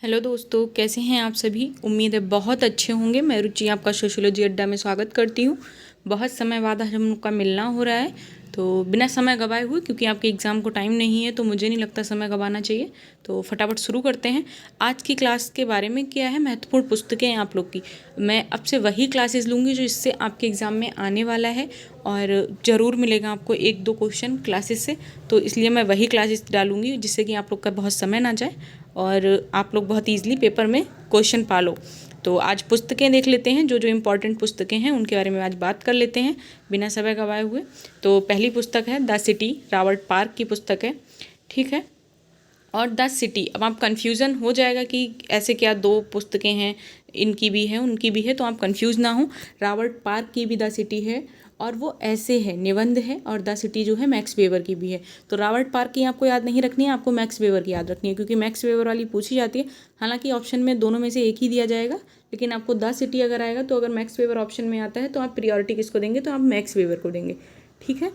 Hello दोस्तों, कैसे हैं आप सभी। उम्मीद है बहुत अच्छे होंगे। मैं रुचि आपका सोशियोलॉजी अड्डा में स्वागत करती हूँ। बहुत समय बाद आज हम लोग का मिलना हो रहा है, तो बिना समय गवाए हुए, क्योंकि आपके एग्ज़ाम को टाइम नहीं है तो मुझे नहीं लगता समय गंवाना चाहिए, तो फटाफट शुरू करते हैं। आज की क्लास के बारे में क्या है, महत्वपूर्ण पुस्तकें हैं आप लोग की। मैं अब से वही क्लासेस लूँगी जो इससे आपके एग्ज़ाम में आने वाला है, और ज़रूर मिलेगा आपको 1-2 क्वेश्चन क्लासेस से, तो इसलिए मैं वही क्लासेस डालूँगी जिससे कि आप लोग का बहुत समय ना जाए और आप लोग बहुत ईजिली पेपर में क्वेश्चन पा लो। तो आज पुस्तकें देख लेते हैं, जो जो इम्पोर्टेंट पुस्तकें हैं उनके बारे में आज बात कर लेते हैं बिना समय गंवाए हुए। तो पहली पुस्तक है द सिटी, रॉबर्ट पार्क की पुस्तक है, ठीक है। और द सिटी, अब आप कन्फ्यूज़न हो जाएगा कि ऐसे क्या दो पुस्तकें हैं, इनकी भी है उनकी भी है, तो आप कन्फ्यूज़ ना हो। रॉबर्ट पार्क की भी द सिटी है और वो ऐसे है, निबंध है, और द सिटी जो है मैक्स वेबर की भी है। तो रॉबर्ट पार्क की आपको याद नहीं रखनी है, आपको मैक्स वेबर की याद रखनी है, क्योंकि मैक्स वेबर वाली पूछी जाती है। हालांकि ऑप्शन में दोनों में से एक ही दिया जाएगा, लेकिन आपको द सिटी अगर आएगा तो अगर मैक्स वेबर ऑप्शन में आता है तो आप प्रियोरिटी किसको देंगे, तो आप मैक्स वेबर को देंगे, ठीक है।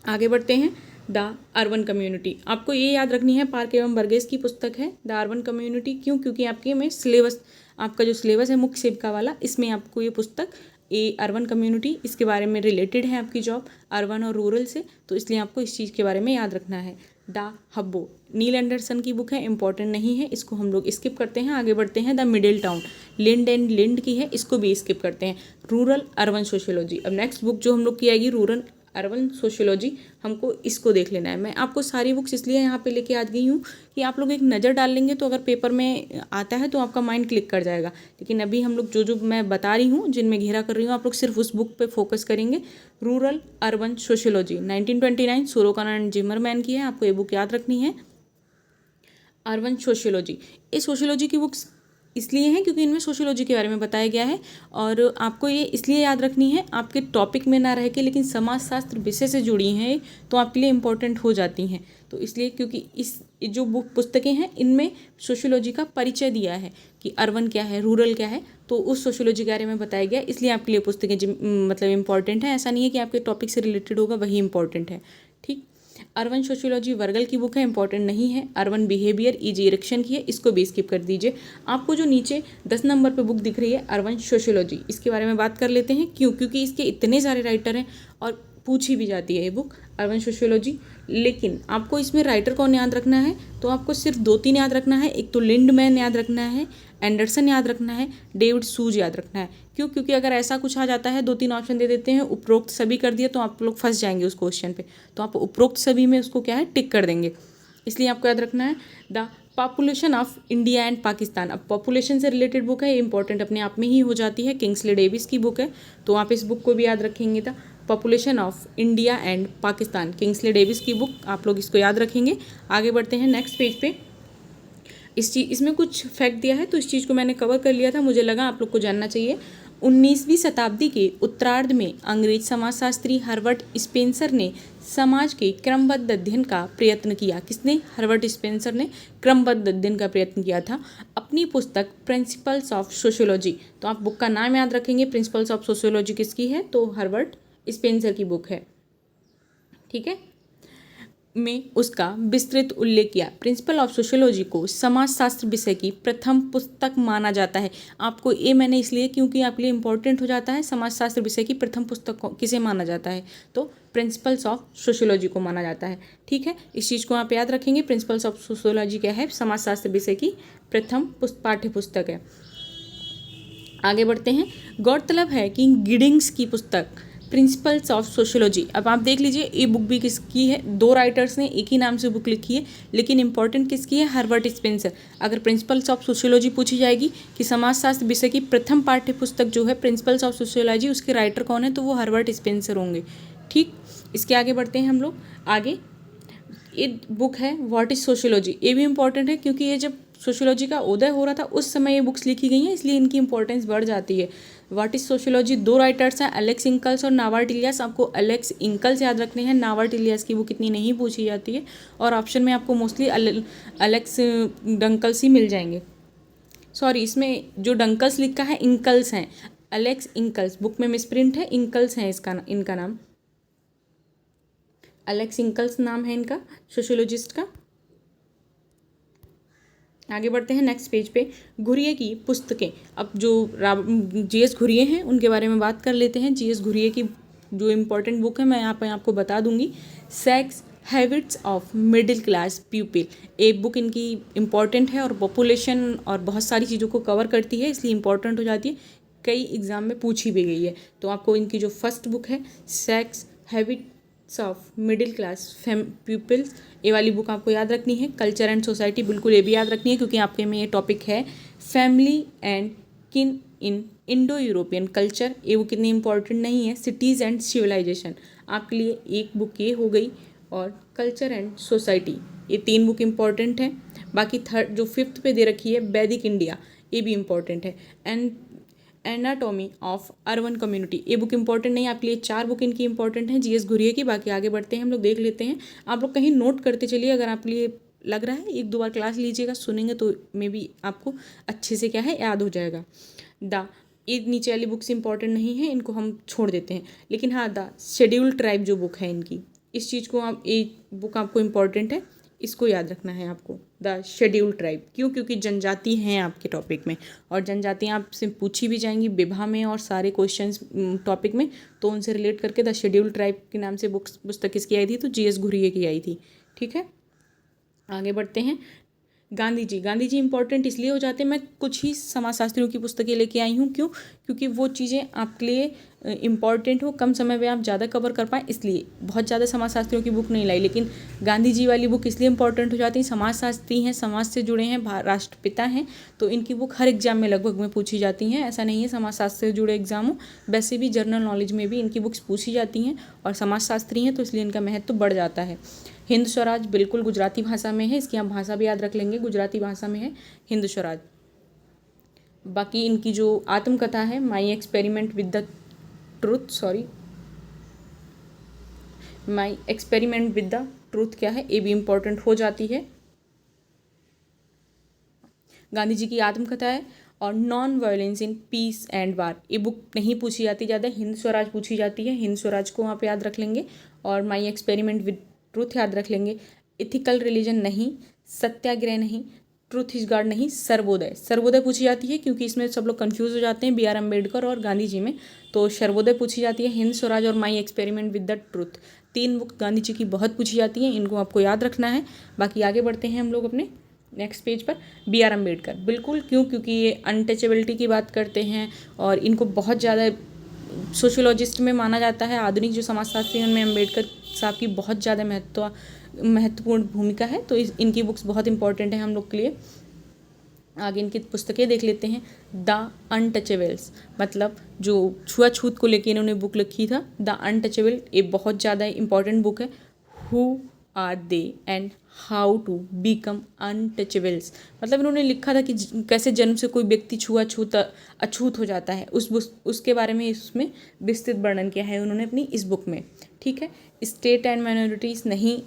आगे बढ़ते हैं। द अर्बन कम्युनिटी, आपको ये याद रखनी है, पार्क एवं बर्गेस की पुस्तक है द अर्बन कम्युनिटी। क्यों? क्योंकि आपके में सिलेबस, आपका जो सिलेबस है मुख्य सेविका वाला, इसमें आपको ये पुस्तक अर्बन कम्युनिटी, इसके बारे में रिलेटेड है आपकी जॉब अर्बन और रूरल से, तो इसलिए आपको इस चीज़ के बारे में याद रखना है। द हब्बो, नील एंडरसन की बुक है, इंपॉर्टेंट नहीं है, इसको हम लोग स्किप करते हैं। आगे बढ़ते हैं। द मिडिल टाउन, लिंड एंड लिंड की है, इसको भी स्किप करते हैं। रूरल अर्बन सोशियोलॉजी, अब नेक्स्ट बुक जो हम लोग की आएगी रूरल अर्बन सोशियोलॉजी, हमको इसको देख लेना है। मैं आपको सारी बुक्स इसलिए यहाँ पे लेके आ गई हूँ कि आप लोग एक नज़र डाल लेंगे तो अगर पेपर में आता है तो आपका माइंड क्लिक कर जाएगा। लेकिन अभी हम लोग जो जो मैं बता रही हूँ, जिनमें घेरा कर रही हूँ, आप लोग सिर्फ उस बुक पे फोकस करेंगे। रूरल अर्बन सोशियोलॉजी 1929 सोरोकाना जिमरमैन की है, आपको ये बुक याद रखनी है। अर्बन सोशियोलॉजी, ये सोशियोलॉजी की बुक्स इसलिए हैं क्योंकि इनमें सोशियोलॉजी के बारे में बताया गया है, और आपको ये इसलिए याद रखनी है, आपके टॉपिक में ना रह के लेकिन समाजशास्त्र विषय से जुड़ी हैं तो आपके लिए इम्पोर्टेंट हो जाती हैं। तो इसलिए क्योंकि इस जो बुक पुस्तकें हैं इनमें सोशियोलॉजी का परिचय दिया है कि अर्बन क्या है, रूरल क्या है, तो उस सोशियोलॉजी के बारे में बताया गया, इसलिए आपके लिए पुस्तकें मतलब इम्पॉर्टेंट है। ऐसा नहीं है कि आपके टॉपिक से रिलेटेड होगा वही इंपॉर्टेंट है, ठीक। अर्बन सोशियोलॉजी वर्गल की बुक है, इंपॉर्टेंट नहीं है। अर्बन बिहेवियर इजी इरेक्शन की है, इसको भी स्किप कर दीजिए। आपको जो नीचे 10 नंबर पे बुक दिख रही है अर्बन सोशियोलॉजी, इसके बारे में बात कर लेते हैं। क्यों? क्योंकि इसके इतने सारे राइटर हैं और पूछी भी जाती है ये बुक अर्बन सोशियोलॉजी। लेकिन आपको इसमें राइटर कौन याद रखना है, तो आपको सिर्फ 2-3 याद रखना है। एक तो लिंडमैन याद रखना है, एंडरसन याद रखना है, डेविड सूज याद रखना है। क्यों? क्योंकि अगर ऐसा कुछ आ जाता है, 2-3 ऑप्शन दे देते हैं, उपरोक्त सभी कर दिया, तो आप लोग फंस जाएंगे उस क्वेश्चन पे, तो आप उपरोक्त सभी में उसको क्या है, टिक कर देंगे। इसलिए आपको याद रखना है the population of India and Pakistan. अब पॉपुलेशन से रिलेटेड बुक है, इंपॉर्टेंट अपने आप में ही हो जाती है, किंग्सले डेविस की बुक है, तो आप इस बुक को भी याद रखेंगे। The population of India and Pakistan, Kingsley Davis की बुक, आप लोग इसको याद रखेंगे। आगे बढ़ते हैं नेक्स्ट पेज पे। इसमें कुछ फैक्ट दिया है, तो इस चीज़ को मैंने कवर कर लिया था, मुझे लगा आप लोग को जानना चाहिए। 19वीं शताब्दी के उत्तरार्ध में अंग्रेज समाजशास्त्री हर्बर्ट स्पेंसर ने समाज के क्रमबद्ध अध्ययन का प्रयत्न किया। किसने? हर्बर्ट स्पेंसर ने क्रमबद्ध अध्ययन का प्रयत्न किया था अपनी पुस्तक प्रिंसिपल्स ऑफ सोशियोलॉजी। तो आप बुक का नाम याद रखेंगे, प्रिंसिपल्स ऑफ सोशियोलॉजी किसकी है, तो हर्बर्ट स्पेंसर की बुक है, ठीक है। में उसका विस्तृत उल्लेख किया। प्रिंसिपल ऑफ सोशियोलॉजी को समाजशास्त्र विषय की प्रथम पुस्तक माना जाता है। आपको ये मैंने इसलिए क्योंकि आपके लिए इंपॉर्टेंट हो जाता है, समाजशास्त्र विषय की प्रथम पुस्तक किसे माना जाता है, तो प्रिंसिपल्स ऑफ सोशियोलॉजी को माना जाता है, ठीक है। इस चीज़ को आप याद रखेंगे। प्रिंसिपल्स ऑफ सोशियोलॉजी क्या है, समाजशास्त्र विषय की प्रथम पाठ्य पुस्तक है। आगे बढ़ते हैं। गौरतलब है कि गिडिंग्स की पुस्तक प्रिंसिपल्स ऑफ सोशियोलॉजी, अब आप देख लीजिए ये बुक भी किसकी है, 2 राइटर्स ने एक ही नाम से बुक लिखी है, लेकिन इंपॉर्टेंट किसकी है, हर्बर्ट स्पेंसर। अगर प्रिंसिपल्स ऑफ सोशियोलॉजी पूछी जाएगी कि समाजशास्त्र विषय की प्रथम पाठ्य पुस्तक जो है प्रिंसिपल्स ऑफ सोशियोलॉजी, उसके राइटर कौन है, तो वो हर्बर्ट स्पेंसर होंगे, ठीक। इसके आगे बढ़ते हैं हम लोग। आगे ये बुक है व्हाट इज सोशियोलॉजी, ये भी इंपॉर्टेंट है क्योंकि ये जब सोशियोलॉजी का उदय हो रहा था उस समय ये बुक्स लिखी गई हैं, इसलिए इनकी इंपॉर्टेंस बढ़ जाती है। व्हाट इज सोशियोलॉजी, 2 राइटर्स हैं, एलेक्स इंकल्स और नावार्ट इलियास। आपको एलेक्स इंकल्स याद रखने हैं, नावार्ट इलियास की बुक इतनी नहीं पूछी जाती है, और ऑप्शन में आपको मोस्टली एलेक्स डंकल्स ही मिल जाएंगे। सॉरी, इसमें जो डंकल्स लिखा है इंकल्स हैं, एलेक्स इंकल्स, बुक में मिसप्रिंट है, इंकल्स हैं इनका नाम, एलेक्स इंकल्स नाम है इनका सोशियोलॉजिस्ट का। आगे बढ़ते हैं नेक्स्ट पेज पे। घुरिये की पुस्तकें। अब जो जीएस घुरिये हैं उनके बारे में बात कर लेते हैं। जीएस घुरिये की जो इम्पोर्टेंट बुक है मैं यहाँ पे आपको बता दूंगी, sex habits of middle class people. एक बुक इनकी इम्पॉर्टेंट है और पॉपुलेशन और बहुत सारी चीज़ों को कवर करती है, इसलिए इम्पॉर्टेंट हो जाती है, कई एग्ज़ाम में पूछी भी गई है। तो आपको इनकी जो फर्स्ट बुक है sex habits of middle class peoples, ये वाली बुक आपको याद रखनी है। कल्चर एंड सोसाइटी, बिल्कुल ये भी याद रखनी है क्योंकि आपके में ये टॉपिक है। फैमिली एंड किन इन इंडो यूरोपियन कल्चर, ये वो कितनी इंपॉर्टेंट नहीं है। सिटीज़ एंड सिविलाइजेशन, आपके लिए एक बुक ये हो गई। और कल्चर एंड सोसाइटी, ये 3 बुक इंपॉर्टेंट हैं। बाकी थर्ड जो 5th पे दे रखी है वैदिक इंडिया, ये भी इंपॉर्टेंट है। And anatomy of urban community, ये बुक इंपॉर्टेंट नहीं है, आपके लिए 4 बुक इनकी इंपॉर्टेंट है जीएस घुरिये की। बाकी आगे बढ़ते हैं, हम लोग देख लेते हैं। आप लोग कहीं नोट करते चलिए, अगर आपके लिए लग रहा है 1-2 बार क्लास लीजिएगा, सुनेंगे तो मे बी आपको अच्छे से क्या है याद हो जाएगा। ये नीचे वाली बुक्स इंपॉर्टेंट नहीं है, इनको हम छोड़ देते हैं। लेकिन हाँ, द शेड्यूल्ड ट्राइब जो बुक है इनकी, इस चीज़ को आप, एक बुक आपको इम्पॉर्टेंट है, इसको याद रखना है आपको, द शेड्यूल्ड ट्राइब। क्यों? क्योंकि जनजाति हैं आपके टॉपिक में, और जनजातियाँ आपसे पूछी भी जाएंगी विभा में और सारे क्वेश्चंस टॉपिक में, तो उनसे रिलेट करके द शेड्यूल्ड ट्राइब के नाम से पुस्तक किसकी आई थी, तो जीएस घुरिये की आई थी। ठीक है, आगे बढ़ते हैं। गांधी जी इंपॉर्टेंट इसलिए हो जाते हैं, मैं कुछ ही समाजशास्त्रियों की पुस्तकें लेके आई हूँ। क्यों? क्योंकि वो चीज़ें आपके लिए इम्पॉर्टेंट हो, कम समय में आप ज़्यादा कवर कर पाएँ, इसलिए बहुत ज़्यादा समाजशास्त्रियों की बुक नहीं लाई। लेकिन गांधी जी वाली बुक इसलिए इंपॉर्टेंट हो जाती है, समाजशास्त्री हैं, समाज से जुड़े हैं, राष्ट्रपिता हैं, तो इनकी बुक हर एग्जाम में लगभग में पूछी जाती हैं। ऐसा नहीं है समाजशास्त्र से जुड़े एग्जाम हो, वैसे भी जनरल नॉलेज में भी इनकी बुक्स पूछी जाती हैं, और समाजशास्त्री हैं तो इसलिए इनका महत्व बढ़ जाता है। हिंद स्वराज बिल्कुल गुजराती भाषा में है, इसकी हम भाषा भी याद रख लेंगे, गुजराती भाषा में है हिंद स्वराज। बाकी इनकी जो आत्मकथा है, माई एक्सपेरिमेंट विद द ट्रूथ क्या है, ये भी इम्पोर्टेंट हो जाती है। गांधी जी की आत्मकथा है। और non violence in peace and वार, ये बुक नहीं पूछी जाती ज़्यादा, हिंद स्वराज पूछी जाती है, हिंद स्वराज को आप याद रख लेंगे। और माई एक्सपेरिमेंट विद ट्रूथ याद रख लेंगे। इथिकल रिलीजन नहीं, सत्याग्रह नहीं, ट्रूथ इज गॉड नहीं, सर्वोदय पूछी जाती है, क्योंकि इसमें सब लोग कंफ्यूज हो जाते हैं बी आर अम्बेडकर और गांधी जी में, तो सर्वोदय पूछी जाती है। हिंद स्वराज और my experiment with the truth, 3 book Gandhi ji की बहुत पूछी जाती हैं, इनको आपको याद रखना है। बाकी आगे बढ़ते हैं हम लोग अपने नेक्स्ट पेज पर। बी आर अम्बेडकर बिल्कुल, क्यों? क्योंकि ये अनटचेबिलिटी की बात करते हैं और इनको बहुत ज़्यादा सोशियोलॉजिस्ट में माना जाता है। आधुनिक जो समाजशास्त्री हैं उनमें अम्बेडकर साहब की बहुत ज़्यादा महत्वपूर्ण भूमिका है, तो इनकी बुक्स बहुत इंपॉर्टेंट है हम लोग के लिए। आगे इनकी पुस्तकें देख लेते हैं। द अनटचेबल्स, मतलब जो छुआछूत को लेकर इन्होंने बुक लिखी था, द अनटचेबल, ये बहुत ज़्यादा इंपॉर्टेंट बुक है। Who are they and how to become untouchables, मतलब इन्होंने लिखा था कि कैसे जन्म से कोई व्यक्ति अछूत हो जाता है, उसके बारे में इसमें विस्तृत वर्णन किया है उन्होंने अपनी इस बुक में। ठीक है, स्टेट एंड माइनॉरिटीज़ नहीं,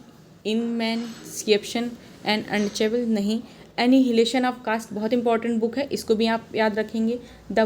इनमेंसिएशन एंड अनटचेबल नहीं, एनिहिलेशन ऑफ कास्ट बहुत इंपॉर्टेंट बुक है, इसको भी आप याद रखेंगे। द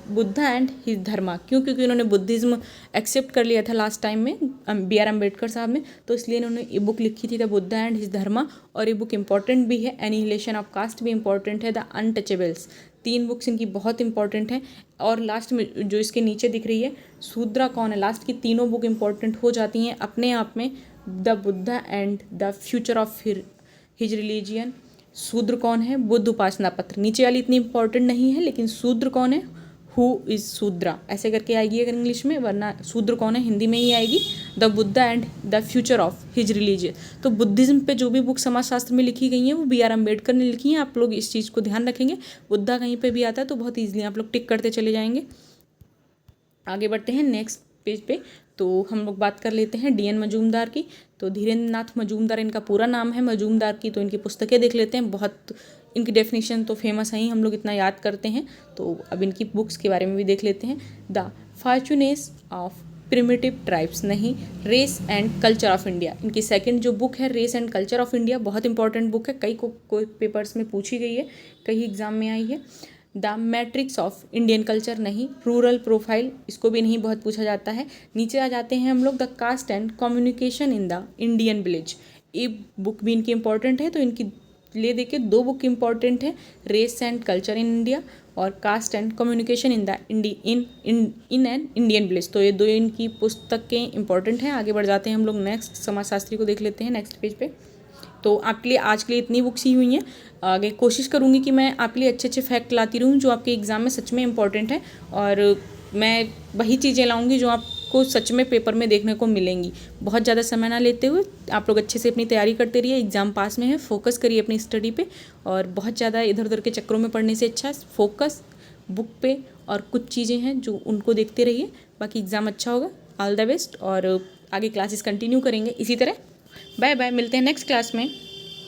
बुद्धा एंड हिज धर्मा, क्यों? क्योंकि उन्होंने बुद्धिज़्म एक्सेप्ट कर लिया था लास्ट टाइम में बी आर अम्बेडकर साहब ने, तो इसलिए इन्होंने ये बुक लिखी थी द बुद्धा एंड हिज धर्मा, और ये बुक इंपॉर्टेंट भी है। एनिहिलेशन ऑफ कास्ट भी इंपॉर्टेंट है। द अनटचेबल्स, 3 बुक्स इनकी बहुत इंपॉर्टेंट है। और लास्ट में जो इसके नीचे दिख रही है शूद्रा कौन है, लास्ट की तीनों बुक इंपॉर्टेंट हो जाती हैं अपने आप में। The Buddha and the future of his religion, शूद्र कौन है, बुद्ध उपासना पत्र, नीचे वाली इतनी इंपॉर्टेंट नहीं है, लेकिन शूद्र कौन है, हु इज़ शूद्रा, ऐसे करके आएगी अगर इंग्लिश में, वरना शूद्र कौन है हिंदी में ही आएगी। The Buddha and the future of his religion, तो बुद्धिज़्म पे जो भी बुक समाजशास्त्र में लिखी गई हैं वो बी आर अम्बेडकर ने लिखी हैं, आप लोग इस चीज़ को ध्यान रखेंगे। बुद्धा कहीं पर भी आता है तो बहुत ईजिली आप लोग टिक करते चले जाएंगे। आगे बढ़ते हैं नेक्स्ट पेज पे, तो हम लोग बात कर लेते हैं डी.एन. मजूमदार की। तो धीरेन्द्र नाथ मजूमदार इनका पूरा नाम है, मजूमदार की, तो इनकी पुस्तकें देख लेते हैं। बहुत इनकी डेफिनेशन तो फेमस है ही, हम लोग इतना याद करते हैं, तो अब इनकी बुक्स के बारे में भी देख लेते हैं। The fortunes of primitive tribes नहीं, race and culture of India, इनकी सेकंड जो बुक है race and culture of India, बहुत इंपॉर्टेंट बुक है, कई कोई पेपर्स में पूछी गई है, कई एग्जाम में आई है। The matrix of Indian culture नहीं, रूरल प्रोफाइल, इसको भी नहीं बहुत पूछा जाता है। नीचे आ जाते हैं हम लोग, the caste and communication in the Indian village, ये बुक भी इनकी इंपॉर्टेंट है, तो इनकी ले दे के 2 बुक इंपॉर्टेंट है, race and culture in India और caste and communication in an Indian village. तो ये 2 इनकी पुस्तकें इंपॉर्टेंट हैं। आगे बढ़ जाते हैं हम लोग नेक्स्ट समाजशास्त्री को देख लेते हैं नेक्स्ट पेज पे। तो आपके लिए आज के लिए इतनी बुक्स ही हुई हैं। आगे कोशिश करूँगी कि मैं आपके लिए अच्छे अच्छे फैक्ट लाती रहूँ जो आपके एग्ज़ाम में सच में इंपॉर्टेंट है, और मैं वही चीज़ें लाऊंगी जो आपको सच में पेपर में देखने को मिलेंगी। बहुत ज़्यादा समय ना लेते हुए आप लोग अच्छे से अपनी तैयारी करते रहिए, एग्ज़ाम पास में है, फोकस करिए अपनी स्टडी पे, और बहुत ज़्यादा इधर उधर के चक्करों में पढ़ने से अच्छा फोकस बुक पे और कुछ चीज़ें हैं जो उनको देखते रहिए, बाकी एग्ज़ाम अच्छा होगा। ऑल द बेस्ट, और आगे क्लासेस कंटिन्यू करेंगे इसी तरह। बाय बाय, मिलते हैं नेक्स्ट क्लास में।